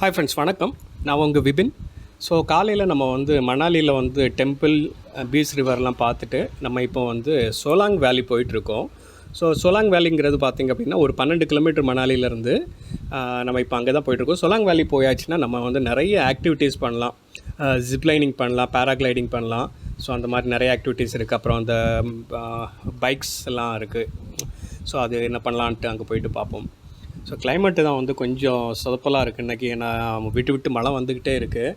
Hi friends, வணக்கம். நான் உங்கள் விபின். ஸோ காலையில் நம்ம வந்து மணாலியில் வந்து டெம்பிள், பீச் ரிவர்லாம் பார்த்துட்டு நம்ம இப்போ வந்து சோலாங் வேலி போயிட்டுருக்கோம். ஸோ சோலாங் வேலிங்கிறது பார்த்திங்க அப்படின்னா ஒரு 12 கிலோமீட்டர் மணாலியிலேருந்து நம்ம இப்போ அங்கே தான் போயிட்டுருக்கோம். சோலாங் வேலி போயாச்சுன்னா நம்ம வந்து நிறைய ஆக்டிவிட்டீஸ் பண்ணலாம். ஜிப்லைனிங் பண்ணலாம், பேராக்ளைடிங் பண்ணலாம். ஸோ அந்த மாதிரி நிறைய ஆக்டிவிட்டீஸ் இருக்குது. அப்புறம் அந்த பைக்ஸ் எல்லாம் இருக்குது. ஸோ அது என்ன பண்ணலான்ட்டு அங்கே போயிட்டு பார்ப்போம். ஸோ கிளைமேட்டு தான் வந்து கொஞ்சம் சொதப்பலாக இருக்குது இன்றைக்கி. ஏன்னா விட்டு விட்டு மழை வந்துக்கிட்டே இருக்குது.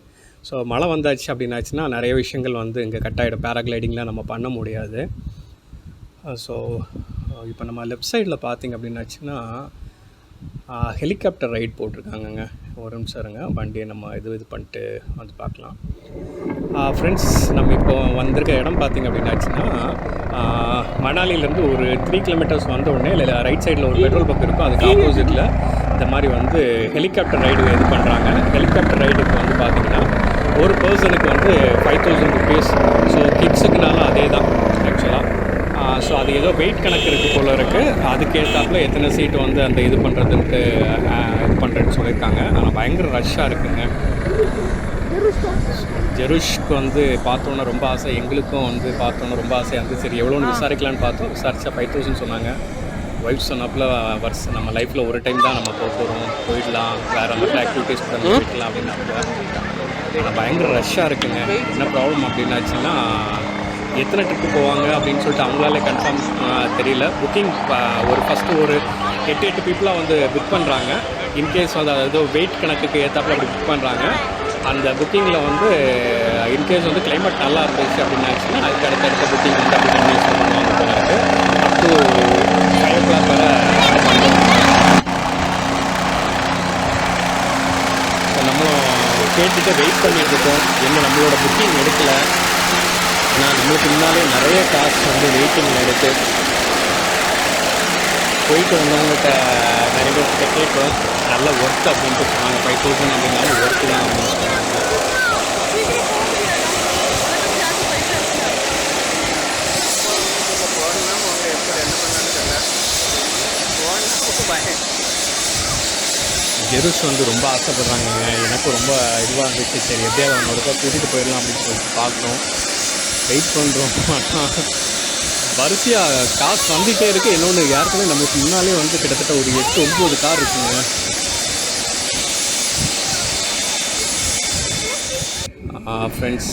ஸோ மழை வந்தாச்சு அப்படின்னாச்சுன்னா நிறைய விஷயங்கள் வந்து இங்கே கட் ஆகிடும். பேராக்ளைடிங்லாம் நம்ம பண்ண முடியாது. ஸோ இப்போ நம்ம லெஃப்ட் சைடில் பார்த்திங்க அப்படின்னாச்சுன்னா ஹெலிகாப்டர் ரைட் போட்டிருக்காங்கங்க. ஒரு நிமிஷம் இருங்க, வண்டியை நம்ம இது பண்ணிட்டு வந்து பார்க்கலாம். ஃப்ரெண்ட்ஸ், நம்ம இப்போ வந்திருக்க இடம் பார்த்திங்க அப்படின்னாச்சுன்னா மணாலியிலேருந்து ஒரு 3 கிலோமீட்டர்ஸ் வந்த உடனே இல்லை ரைட் சைடில் ஒரு பெட்ரோல் பங்க் இருக்கும். அதுக்கு ஆப்போசிட்டில் இந்த மாதிரி வந்து ஹெலிகாப்டர் ரைடு இது பண்ணுறாங்க. ஹெலிகாப்டர் ரைடுக்கு வந்து பார்த்திங்கன்னா ஒரு பர்சனுக்கு வந்து 5000 ருபீஸ். ஸோ கிட்ஸுக்குனாலும் அதே தான் ஆக்சுவலாக. ஸோ அது ஏதோ வெயிட் கணக்கு இருக்குது போல் இருக்குது. அதுக்கேற்றாப்புல எத்தனை சீட்டு வந்து அந்த இது பண்ணுறதுன்ட்டு இது பண்ணுறேன்னு சொல்லியிருக்காங்க. ஆனால் பயங்கர ரஷ்ஷாக இருக்குங்க. ஜெருஷ்க்கு வந்து பார்த்தோன்னா ரொம்ப ஆசை, எங்களுக்கும் வந்து பார்த்தோன்னா ரொம்ப ஆசையாக இருந்து சரி எவ்வளோன்னு விசாரிக்கலான்னு பார்த்தோம். விசாரித்தா 5000 சொன்னாங்க. ஒய்ஃப் சொன்னப்பில் வருஷம் நம்ம லைஃப்பில் ஒரு டைம் தான் நம்ம போகிறோம், போயிடலாம், வேறு மாதிரி ஆக்டிவிட்டீஸ் கூட போய்க்கலாம் அப்படின்னாங்க. ஆனால் பயங்கர ரஷ்ஷாக இருக்குங்க. என்ன ப்ராப்ளம் அப்படின்னாச்சுன்னா எத்தனை ட்ரிப்பு போவாங்க அப்படின்னு சொல்லிட்டு அவங்களாலே கன்ஃபார்ம் தெரியல. புக்கிங் ஒரு ஃபஸ்ட்டு ஒரு 8 பீப்புளாக வந்து புக் பண்ணுறாங்க. இன்கேஸ் வந்து ஏதோ வெயிட் கணக்குக்கு ஏற்றாப்புல அப்படி புக் பண்ணுறாங்க. அந்த புக்கிங்கில் வந்து இன்கேஸ் வந்து கிளைமேட் நல்லா இருந்துச்சு அப்படின்னாச்சுன்னா அதுக்கு அடுத்த புக்கிங் வந்து அப்படி கன்வியூஷன் பண்ணுவாங்க போல இருக்குது. அப் டு 5 o'clock வரை ஸோ நம்மளும் கேட்டுட்டு வெயிட் பண்ணிட்டு இருக்கோம். என்ன நம்மளோட புக்கிங் எடுக்கலை. ஆனால் நம்மளுக்கு முன்னாலே நிறைய காசு வந்து வெயிட்டிங்கில் இருக்குது. போயிட்டு வந்தவங்கள்ட்ட நிறைய பேர் கேட்கும், நல்ல ஒர்க் அப்படின்ட்டு சொன்னாங்க. 5000 அப்படின்னாலும் ஒர்க்கு தான் அப்படின்னு சொன்னாங்க. ஜெருஸ் வந்து ரொம்ப ஆசைப்படுறாங்க. எனக்கும் ரொம்ப இதுவாக இருந்துச்சு. சரி எப்படியாவது அவங்க ஒருக்கா கூட்டிகிட்டு போயிடலாம் அப்படின்னு சொல்லிட்டு பார்க்குறோம், வெயிட் பண்ணுறோம். ஆனால் வரிசையாக காசு வந்துகிட்டே இருக்குது. இன்னொன்று ஏற்கனவே நம்மளுக்கு முன்னாலே வந்து கிட்டத்தட்ட ஒரு 8-9 கார் இருக்குங்க. ஃப்ரெண்ட்ஸ்,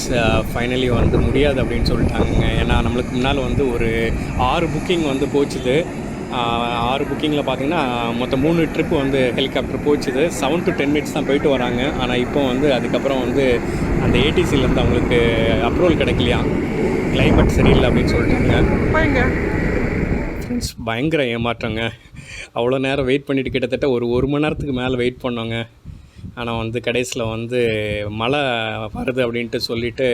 ஃபைனலி வந்து முடியாது அப்படின்னு சொல்லிட்டாங்க. ஏன்னா நம்மளுக்கு முன்னால் வந்து ஒரு 6 புக்கிங் வந்து போச்சுது. 6 புக்கிங்கில் பார்த்திங்கன்னா மொத்தம் 3 ட்ரிப்பு வந்து ஹெலிகாப்டர் போச்சுது. 7 to 10 minutes தான் போயிட்டு வராங்க. ஆனால் இப்போ வந்து அதுக்கப்புறம் வந்து அந்த ஏடிசிலேருந்து அவங்களுக்கு அப்ரூவல் கிடைக்கலையா, கிளைமேட் சரியில்லை அப்படின்னு சொல்லிட்டாங்க. ஃப்ரெண்ட்ஸ், பயங்கர ஏமாற்றங்க. அவ்வளோ நேரம் வெயிட் பண்ணிவிட்டு கிட்டத்தட்ட ஒரு மணி நேரத்துக்கு மேலே வெயிட் பண்ணோங்க. ஆனால் வந்து கடைசியில் வந்து மழை வருது அப்படின்ட்டு சொல்லிவிட்டு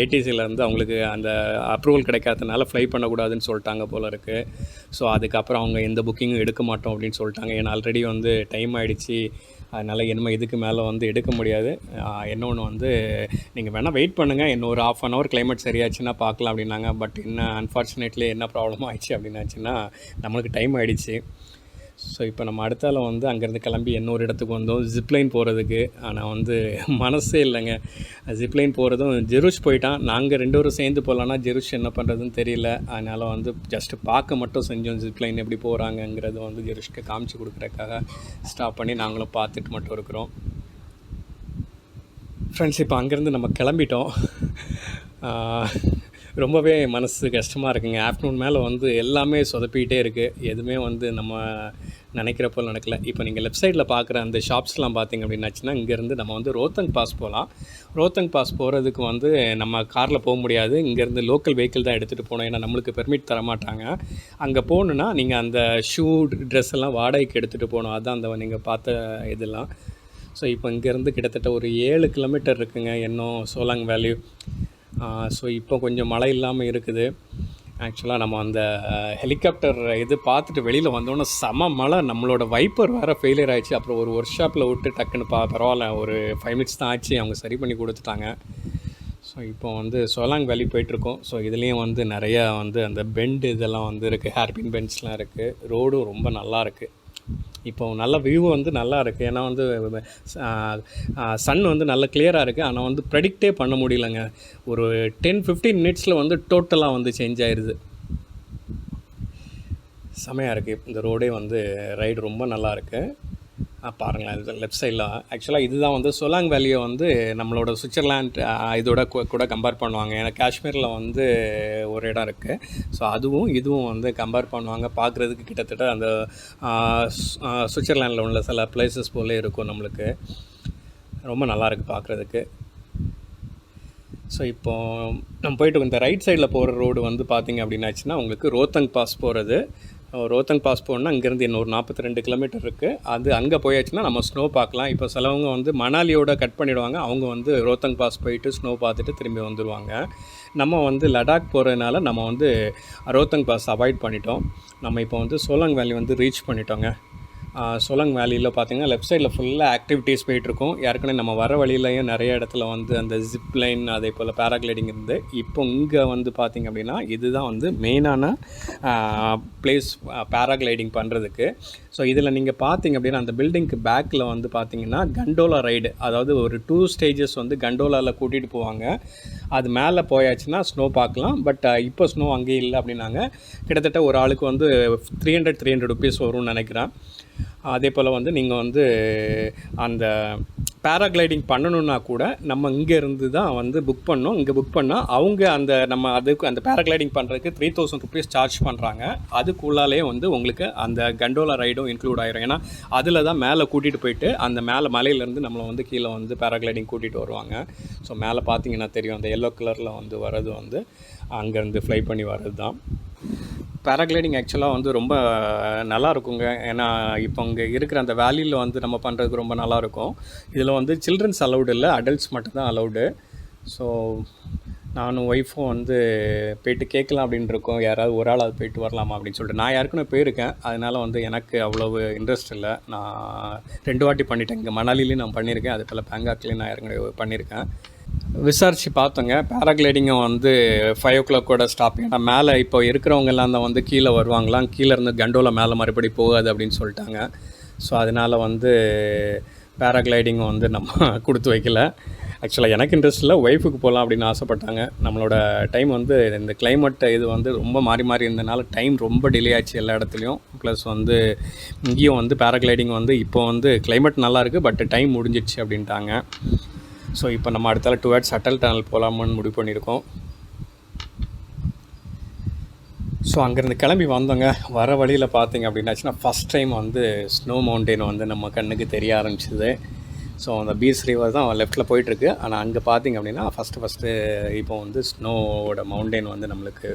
ஏடிசியிலேருந்து அவங்களுக்கு அந்த அப்ரூவல் கிடைக்காதனால ஃப்ளை பண்ணக்கூடாதுன்னு சொல்லிட்டாங்க போல் இருக்குது. ஸோ அதுக்கப்புறம் அவங்க எந்த புக்கிங்கும் எடுக்க மாட்டோம் அப்படின்னு சொல்லிட்டாங்க. ஏன்னா ஆல்ரெடி வந்து டைம் ஆகிடுச்சி. அதனால் இனிமேல் இதுக்கு மேலே வந்து எடுக்க முடியாது. இன்னொன்று வந்து நீங்கள் வேணால் வெயிட் பண்ணுங்கள், இன்னும் ஒரு 1/2 hour கிளைமேட் சரியாச்சுன்னா பார்க்கலாம் அப்படின்னாங்க. பட் என்ன அன்ஃபார்ச்சுனேட்லி என்ன ப்ராப்ளம் ஆயிடுச்சு அப்படின்னாச்சுன்னா நம்மளுக்கு டைம் ஆகிடுச்சு. ஸோ இப்போ நம்ம அடுத்தால வந்து அங்கேருந்து கிளம்பி இன்னொரு இடத்துக்கு வந்தோம் ஜிப்லைன் போகிறதுக்கு. ஆனால் வந்து மனசே இல்லைங்க. ஜிப்லைன் போகிறதும் ஜெருஷ் போயிட்டான். நாங்கள் 2 பேரும் சேர்ந்து போகலான்னா ஜெருஷ் என்ன பண்ணுறதுன்னு தெரியல. அதனால் வந்து ஜஸ்ட்டு பார்க்க மட்டும் செஞ்சோம். ஜிப்லைன் எப்படி போகிறாங்கங்கிறது வந்து ஜெருஷ்க்கு காமிச்சு கொடுக்குறதுக்காக ஸ்டாப் பண்ணி நாங்களும் பார்த்துட்டு மட்டும் இருக்கிறோம். ஃப்ரெண்ட்ஸ், இப்போ அங்கேருந்து நம்ம கிளம்பிட்டோம். ரொம்பவே மனசு கஷ்டமாக இருக்குங்க. ஆஃப்டர்நூன் மேலே வந்து எல்லாமே சொதப்பிக்கிட்டே இருக்குது. எதுவுமே வந்து நம்ம நினைக்கிறப்போ நடக்கலை. இப்போ நீங்கள் லெஃப்ட் சைடில் பார்க்குற அந்த ஷாப்ஸ்லாம் பார்த்திங்க அப்படின்னாச்சுன்னா இங்கேருந்து நம்ம வந்து ரோத்தங் பாஸ் போகலாம். ரோத்தங் பாஸ் போகிறதுக்கு வந்து நம்ம காரில் போக முடியாது. இங்கேருந்து லோக்கல் வெஹிக்கிள் தான் எடுத்துகிட்டு போகணும். ஏன்னா நம்மளுக்கு பெர்மிட் தர மாட்டாங்க. அங்கே போகணுன்னா நீங்கள் அந்த ஷூ ட்ரெஸ் எல்லாம் வாடகைக்கு எடுத்துகிட்டு போகணும். அதுதான் அந்த நீங்கள் பார்த்த இதெல்லாம். ஸோ இப்போ இங்கேருந்து கிட்டத்தட்ட ஒரு 7 கிலோமீட்டர் இருக்குங்க இன்னும் சோலாங் வேலி. ஸோ இப்போ கொஞ்சம் மழை இல்லாமல் இருக்குது. ஆக்சுவலாக நம்ம அந்த ஹெலிகாப்டர் இது பார்த்துட்டு வெளியில் வந்தோன்னே செம மழை. நம்மளோட வைப்பர் வேறு ஃபெயிலியர் ஆகிடுச்சு. அப்புறம் ஒரு ஒர்க் ஷாப்பில் விட்டு டக்குன்னு பரவாயில்ல, ஒரு 5 minutes தான் ஆச்சு, அவங்க சரி பண்ணி கொடுத்துட்டாங்க. ஸோ இப்போ வந்து சோலாங் வேலி போயிட்டுருக்கோம். ஸோ இதுலேயும் வந்து நிறையா வந்து அந்த பெண்டு இதெல்லாம் வந்து இருக்குது, ஹேர்பின் பெண்ட்ஸ்லாம் இருக்குது. ரோடும் ரொம்ப நல்லா இருக்குது. இப்போ நல்ல வியூ வந்து நல்லா இருக்குது. ஏன்னா வந்து சன் வந்து நல்ல கிளியராக இருக்குது. ஆனால் வந்து ப்ரெடிக்டே பண்ண முடியலங்க. ஒரு 10-15 மினிட்ஸில் வந்து டோட்டலாக வந்து சேஞ்ச் ஆயிடுது. செமையாக இருக்குது. இந்த ரோடே வந்து ரைடு ரொம்ப நல்லாயிருக்கு. பாருங்களேன், இது லெஃப்ட் சைடில் ஆக்சுவலாக இதுதான் வந்து சொலாங் வேலியை வந்து நம்மளோட சுவிட்சர்லாண்ட் இதோட கூட கம்பேர் பண்ணுவாங்க. ஏன்னா காஷ்மீரில் வந்து ஒரு இடம் இருக்குது. ஸோ அதுவும் இதுவும் வந்து கம்பேர் பண்ணுவாங்க. பார்க்குறதுக்கு கிட்டத்தட்ட அந்த சுவிட்சர்லாண்டில் உள்ள சில பிளேசஸ் போலே இருக்கும். நம்மளுக்கு ரொம்ப நல்லாயிருக்கு பார்க்குறதுக்கு. ஸோ இப்போது நம்ம போய்ட்டு இந்த ரைட் சைடில் போகிற ரோடு வந்து பார்த்திங்க அப்படின்னாச்சுன்னா உங்களுக்கு ரோத்தங் பாஸ் போகிறது. ரோத்தங் பாஸ் போகணுன்னா அங்கேருந்து இன்னொரு 42 கிலோமீட்டர் இருக்குது. அது அங்கே போயாச்சுன்னா நம்ம ஸ்னோ பார்க்கலாம். இப்போ சிலவங்க வந்து மணாலியோட கட் பண்ணிவிடுவாங்க. அவங்க வந்து ரோத்தங் பாஸ் போயிட்டு ஸ்னோ பார்த்துட்டு திரும்பி வந்துடுவாங்க. நம்ம வந்து லடாக் போகிறதுனால நம்ம வந்து ரோத்தங் பாஸ் அவாய்ட் பண்ணிட்டோம். நம்ம இப்போ வந்து சோலாங் வேலி வந்து ரீச் பண்ணிட்டோங்க. சோலாங் வேலியில் பார்த்திங்கன்னா லெஃப்ட் சைடில் ஃபுல்லாக ஆக்டிவிட்டீஸ் போயிட்டுருக்கோம். ஏற்கனவே நம்ம வர வழியிலையும் நிறைய இடத்துல வந்து அந்த ஜிப் லைன் அதே போல் பேராகிளைடிங் இருந்து இப்போ இங்கே வந்து பார்த்திங்க அப்படின்னா இதுதான் வந்து மெயினான பிளேஸ் பேராகிளைடிங் பண்ணுறதுக்கு. ஸோ இதில் நீங்கள் பார்த்திங்க அப்படின்னா அந்த பில்டிங்க்கு பேக்கில் வந்து பார்த்திங்கன்னா கண்டோலா ரைடு, அதாவது ஒரு 2 ஸ்டேஜஸ் வந்து கண்டோலாவில் கூட்டிகிட்டு போவாங்க. அது மேலே போயாச்சுன்னா ஸ்னோ பார்க்கலாம். பட் இப்போ ஸ்னோ அங்கேயே இல்லை அப்படின்னாங்க. கிட்டத்தட்ட ஒரு ஆளுக்கு வந்து 300 ருபீஸ் வரும்னு நினைக்கிறேன். அதே போல் வந்து நீங்கள் வந்து அந்த பேராகிளைடிங் பண்ணணுன்னா கூட நம்ம இங்கேருந்து தான் வந்து புக் பண்ணோம். இங்கே புக் பண்ணால் அவங்க அந்த நம்ம அதுக்கு அந்த பேராகிளைடிங் பண்ணுறதுக்கு 3000 ருபீஸ் சார்ஜ் பண்ணுறாங்க. அதுக்குள்ளாலே வந்து உங்களுக்கு அந்த கண்டோலா ரைடும் இன்க்ளூட் ஆயிரும். ஏன்னா அதில் தான் மேலே கூட்டிகிட்டு போயிட்டு அந்த மேலே மலையிலேருந்து நம்மளை வந்து கீழே வந்து பேராகிளைடிங் கூட்டிகிட்டு வருவாங்க. ஸோ மேலே பார்த்தீங்கன்னா தெரியும், அந்த எல்லோ கலரில் வந்து வர்றது வந்து அங்கேருந்து ஃப்ளை பண்ணி வர்றது தான். பேராகிளைடிங் ஆக்சுவலாக வந்து ரொம்ப நல்லா இருக்குங்க. ஏன்னா இப்போ இங்கே இருக்கிற அந்த வேலியில் வந்து நம்ம பண்ணுறதுக்கு ரொம்ப நல்லாயிருக்கும். இதில் வந்து சில்ட்ரன்ஸ் அலௌடு இல்லை, அடல்ட்ஸ் மட்டும்தான் அலௌடு. ஸோ நானும் ஒய்ஃபும் வந்து போய்ட்டு கேட்கலாம் அப்படின்னு இருக்கோம், யாராவது ஒரு ஆள் அது போய்ட்டு வரலாமா அப்படின்னு சொல்லிட்டு. நான் யாருக்குன்னு போயிருக்கேன், அதனால் வந்து எனக்கு அவ்வளவு இன்ட்ரெஸ்ட் இல்லை. நான் 2 வாட்டி பண்ணிட்டேன். இங்கே மணாலிலையும் நான் பண்ணியிருக்கேன், அதே போல் பேங்காக்லேயும் நான் ஏற்கனவே பண்ணியிருக்கேன். விசாரித்து பார்த்தோங்க. பேராகிளைடிங்கை வந்து 5 o'clock ஸ்டாப். ஏன்னா மேலே இப்போ இருக்கிறவங்க எல்லாம் தான் வந்து கீழே வருவாங்களாம், கீழே இருந்து கண்டோலா மேலே மறுபடி போகாது அப்படின்னு சொல்லிட்டாங்க. ஸோ அதனால் வந்து பேராகிளைடிங் வந்து நம்ம கொடுத்து வைக்கல. ஆக்சுவலாக எனக்கு இன்ட்ரெஸ்ட் இல்லை, ஒய்ஃபுக்கு போகலாம் அப்படின்னு ஆசைப்பட்டாங்க. நம்மளோட டைம் வந்து இந்த கிளைமேட் இது வந்து ரொம்ப மாறி இருந்தனால டைம் ரொம்ப டிலே ஆச்சு எல்லா இடத்துலையும். ப்ளஸ் வந்து இங்கேயும் வந்து பேராகிளைடிங் வந்து இப்போ வந்து கிளைமேட் நல்லாயிருக்கு, பட் டைம் முடிஞ்சிடுச்சு அப்படின்ட்டாங்க. ஸோ இப்போ நம்ம அடுத்தால டுவர்ட்ஸ் அட்டல் டனல் போகலாமான்னு முடிவு பண்ணியிருக்கோம். ஸோ அங்கேருந்து கிளம்பி வந்தோங்க. வர வழியில் பார்த்திங்க அப்படின்னாச்சுன்னா ஃபஸ்ட் டைம் வந்து ஸ்னோ மவுண்டெயின் வந்து நம்ம கண்ணுக்கு தெரிய ஆரம்பிச்சிது. ஸோ அந்த பீஸ் ரிவர் தான் லெஃப்ட்டில் போயிட்டுருக்கு. ஆனால் அங்கே பார்த்திங்க அப்படின்னா ஃபஸ்ட்டு இப்போ வந்து ஸ்னோவோட மவுண்டெயின் வந்து நம்மளுக்கு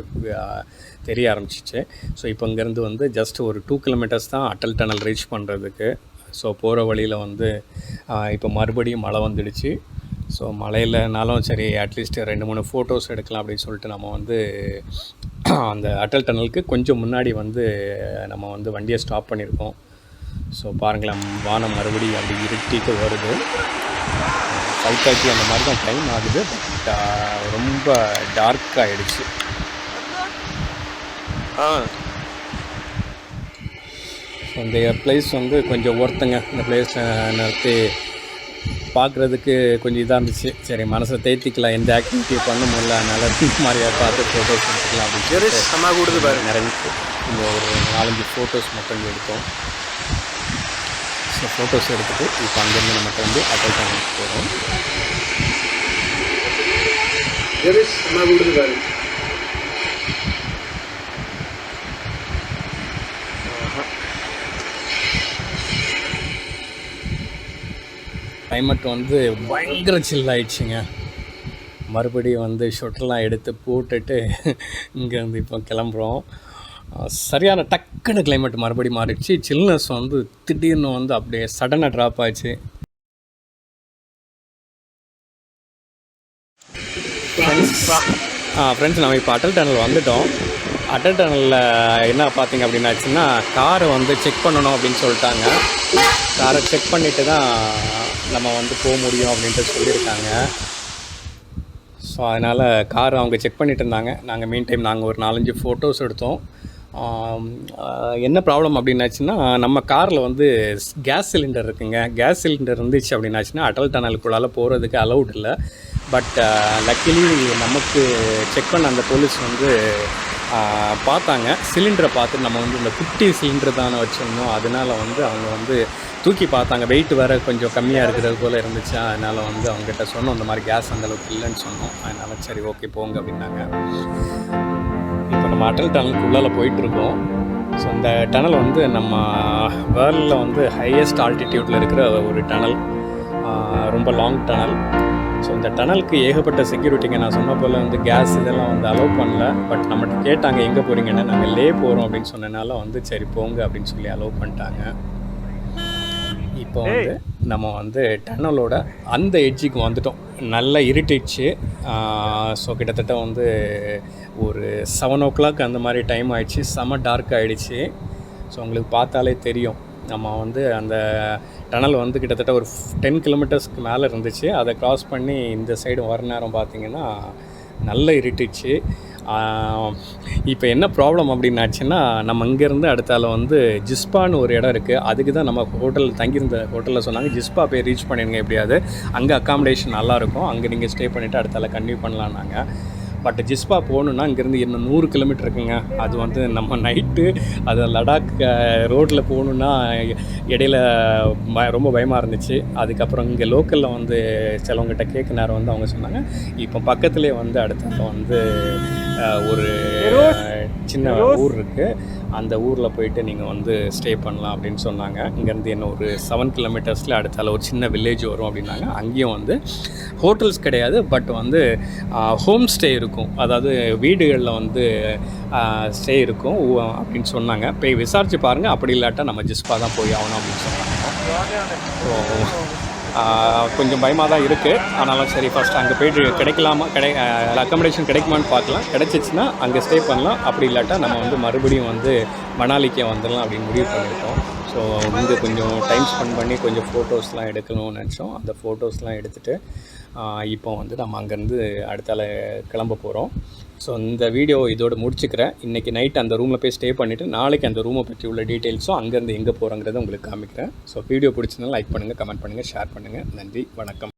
தெரிய ஆரம்பிச்சிச்சு. ஸோ இப்போ இங்கேருந்து வந்து ஜஸ்ட் ஒரு 2 கிலோமீட்டர்ஸ் தான் அட்டல் டனல் ரீச் பண்ணுறதுக்கு. ஸோ போகிற வழியில் வந்து இப்போ மறுபடியும் மழை வந்துடுச்சு. ஸோ மழையிலனாலும் சரி, அட்லீஸ்ட் 2-3 ஃபோட்டோஸ் எடுக்கலாம் அப்படின்னு சொல்லிட்டு நம்ம வந்து அந்த அட்டல் டனலுக்கு கொஞ்சம் முன்னாடி வந்து நம்ம வந்து வண்டியை ஸ்டாப் பண்ணியிருக்கோம். ஸோ பாருங்களேன், வானம் மறுபடியும் அப்படி இருட்டிட்டு வருது. 5:30 அந்த மாதிரி தான் டைம் ஆகுது. பட் ரொம்ப டார்க் ஆகிடுச்சு. இந்த பிளேஸ் வந்து கொஞ்சம் ஒர்த்துங்க. இந்த பிளேஸ் நிறுத்தி பார்க்குறதுக்கு கொஞ்சம் இதாக இருந்துச்சு. சரி, மனசை தேத்திக்கலாம், எந்த ஆக்டிவிட்டியை பண்ண முடியல, அதனால் மாதிரியாக பார்த்து ஃபோட்டோஸ் எடுத்துக்கலாம் அப்படின்னு நம்ம கொடுத்து பாரு நிறைய இந்த ஒரு 4-5 ஃபோட்டோஸ் மட்டும் எடுத்தோம். ஸோ ஃபோட்டோஸ் எடுத்துகிட்டு இப்போ அங்கேருந்து நமக்கு வந்து அட்டல் டனலுக்கு போகிறோம். கொடுத்து பாரு. கிளைமேட் வந்து பயங்கர சில் ஆகிடுச்சிங்க. மறுபடியும் வந்து ஷொட்டெல்லாம் எடுத்து போட்டுட்டு இங்கேருந்து இப்போ கிளம்புறோம். சரியான டக்குன்னு கிளைமேட் மறுபடியும் மாறிடுச்சு. சில்னஸ் வந்து திடீர்னு வந்து அப்படியே சடனாக ட்ராப் ஆச்சு. ஃப்ரெண்ட்ஸ், நம்ம இப்போ அட்டல் டனல் வந்துவிட்டோம். அட்டல் டனலில் என்ன பார்த்திங்க அப்படின்னாச்சுன்னா காரை வந்து செக் பண்ணணும் அப்படின்னு சொல்லிட்டாங்க. காரை செக் பண்ணிவிட்டு தான் நம்ம வந்து போக முடியும் அப்படின்ட்டு சொல்லியிருக்காங்க. ஸோ அதனால் கார் அவங்க செக் பண்ணிகிட்டு இருந்தாங்க. நாங்கள் மீன் டைம் நாங்கள் ஒரு 4-5 ஃபோட்டோஸ் எடுத்தோம். என்ன ப்ராப்ளம் அப்படின்னாச்சுன்னா, நம்ம காரில் வந்து கேஸ் சிலிண்டர் இருக்குங்க. கேஸ் சிலிண்டர் இருந்துச்சு அப்படின்னாச்சுன்னா அடல் டனலுக்குள்ளால போகிறதுக்கு அலௌட் இல்லை. பட் லக்கிலி நமக்கு செக் பண்ண அந்த போலீஸ் வந்து பார்த்தாங்க. சிலிண்டரை பார்த்து நம்ம வந்து இந்த குட்டி சிலிண்டர் தானே வச்சுருந்தோம், அதனால் வந்து அவங்க வந்து தூக்கி பார்த்தாங்க. வெயிட் வேறு கொஞ்சம் கம்மியாக இருக்கிறது போல் இருந்துச்சு. அதனால் வந்து அவங்ககிட்ட சொன்னோம், இந்த மாதிரி கேஸ் அந்தளவுக்கு இல்லைன்னு சொன்னோம். அதனால் சரி ஓகே போங்க அப்படின்னாங்க. இப்போ நம்ம அடல் டனலுக்குள்ளால் போயிட்டுருக்கோம். ஸோ இந்த டனல் வந்து நம்ம வேர்ல்டில் வந்து ஹையஸ்ட் ஆல்டிடியூட்டில் இருக்கிற ஒரு டனல், ரொம்ப லாங் டனல். ஸோ இந்த டனலுக்கு ஏகப்பட்ட செக்யூரிட்டிங்க. நான் சொன்ன போல் வந்து கேஸ் இதெல்லாம் வந்து அலோவ் பண்ணல. பட் நம்மகிட்ட கேட்டாங்க எங்கே போகிறீங்கன்னா, நாங்கள் லே போகிறோம் அப்படின்னு சொன்னனால வந்து சரி போங்க அப்படின்னு சொல்லி அலோவ் பண்ணிட்டாங்க. இப்போ வந்து நம்ம வந்து டனலோட அந்த எட்ஜுக்கு வந்துட்டோம். நல்லா இருட்டிடுச்சு. ஸோ கிட்டத்தட்ட வந்து ஒரு 7 o'clock அந்த மாதிரி டைம் ஆகிடுச்சு. செம டார்க் ஆகிடுச்சு. ஸோ உங்களுக்கு பார்த்தாலே தெரியும், நம்ம வந்து அந்த டனல் வந்து கிட்டத்தட்ட ஒரு 10 கிலோமீட்டர்ஸ்க்கு மேலே இருந்துச்சு. அதை க்ராஸ் பண்ணி இந்த சைடு வர நேரம் பார்த்திங்கன்னா நல்ல இருட்டுச்சு. இப்போ என்ன ப்ராப்ளம் அப்படின்னாச்சுன்னா, நம்ம இங்கேருந்து அடுத்தால வந்து ஜிஸ்பான்னு ஒரு இடம் இருக்குது. அதுக்கு தான் நம்ம தங்கியிருந்த ஹோட்டலில் சொன்னாங்க ஜிஸ்பா போய் ரீச் பண்ணிடுங்க எப்படியாவது, அங்கே அக்காமடேஷன் நல்லாயிருக்கும், அங்கே நீங்கள் ஸ்டே பண்ணிவிட்டு அடுத்தால கன்டினியூ பண்ணலான்னாங்க. பட் ஜிஸ்பா போகணுன்னா இங்கேருந்து இன்னும் 100 கிலோமீட்டர் இருக்குங்க. அது வந்து நம்ம நைட்டு அது லடாக் ரோட்டில் போகணுன்னா இடையில ரொம்ப பயமாக இருந்துச்சு. அதுக்கப்புறம் இங்கே லோக்கலில் வந்து சிலவங்ககிட்ட கேட்க நேரம் வந்து அவங்க சொன்னாங்க, இப்போ பக்கத்துலேயே வந்து அடுத்த வந்து ஒரு சின்ன ஊர் இருக்குது, அந்த ஊரில் போயிட்டு நீங்கள் வந்து ஸ்டே பண்ணலாம் அப்படின்னு சொன்னாங்க. இங்கேருந்து என்ன ஒரு 7 கிலோமீட்டர்ஸில் அடுத்தால ஒரு சின்ன வில்லேஜ் வரும் அப்படின்னாங்க. அங்கேயும் வந்து ஹோட்டல்ஸ் கிடையாது, பட் வந்து ஹோம் ஸ்டே இருக்கும், அதாவது வீடுகளில் வந்து ஸ்டே இருக்கும் அப்படின்னு சொன்னாங்க. போய் விசாரித்து பாருங்கள், அப்படி இல்லாட்டா நம்ம ஜிஸ்பா தான் போய் ஆகணும் அப்படின்னு சொன்னாங்க. ஸோ கொஞ்சம் பயமாக தான் இருக்குது. ஆனாலும் சரி ஃபஸ்ட் அங்கே போய்ட்டு கிடைக்கலாமா அக்கமடேஷன் கிடைக்குமான்னு பார்க்கலாம். கிடச்சிச்சின்னா அங்கே ஸ்டே பண்ணலாம், அப்படி இல்லாட்டா நம்ம வந்து மறுபடியும் வந்து மணாலிக்கே வந்துடலாம் அப்படின்னு முடிவு பண்ணியிருக்கோம். ஸோ இங்கே கொஞ்சம் டைம் ஸ்பெண்ட் பண்ணி கொஞ்சம் ஃபோட்டோஸ்லாம் எடுக்கணும்னு நினச்சோம். அந்த ஃபோட்டோஸ்லாம் எடுத்துகிட்டு இப்போ வந்து நம்ம அங்கேருந்து அடுத்தால கிளம்ப போகிறோம். ஸோ இந்த வீடியோ இதோடு முடிச்சுக்கிறேன். இன்றைக்கி நைட் அந்த ரூமில் போய் ஸ்டே பண்ணிவிட்டு நாளைக்கு அந்த ரூமை பற்றி உள்ள டீட்டெயில்ஸும் அங்கேருந்து எங்கே போகிறோங்கிறத உங்களுக்கு காமிக்கிறேன். ஸோ வீடியோ பிடிச்சிருந்தாலும் லைக் பண்ணுங்கள், கமெண்ட் பண்ணுங்கள், ஷேர் பண்ணுங்கள். நன்றி, வணக்கம்.